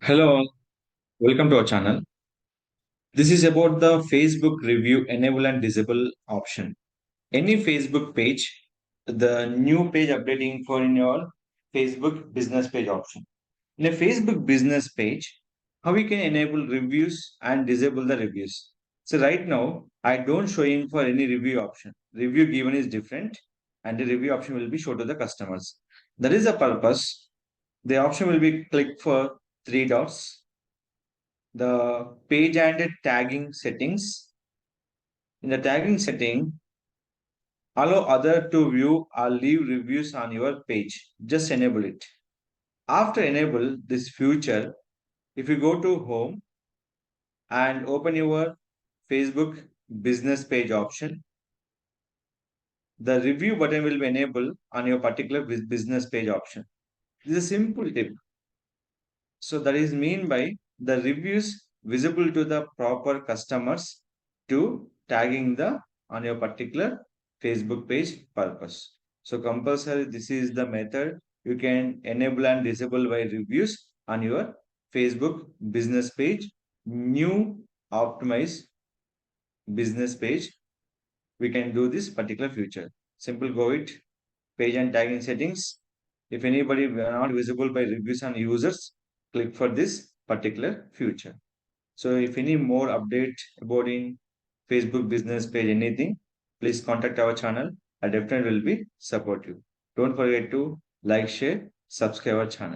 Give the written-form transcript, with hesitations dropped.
Hello, welcome to our channel. This is about the Facebook review enable and disable option. Any Facebook page, the new page updating for in your Facebook business page option. In a Facebook business page, how we can enable reviews and disable the reviews. So right now, I don't showing for any review option. Review given is different and the review option will be shown to the customers. That is the purpose. The option will be click for three dots, the page and tagging settings. In the tagging setting, allow other to view or leave reviews on your page. Just enable it. After enable this feature, if you go to home and open your Facebook business page option, the review button will be enabled on your particular business page option. This is a simple tip. So that is mean by the reviews visible to the proper customers to tagging the on your particular Facebook page purpose. So compulsory this is the method you can enable and disable by reviews on your Facebook business page. New optimize business page. We can do this particular feature. Simple go it page and tagging settings. If anybody were not visible by reviews and users, click for this particular feature. So if any more update about in Facebook business page, anything, please contact our channel. I definitely will be support you. Don't forget to like, share, subscribe our channel.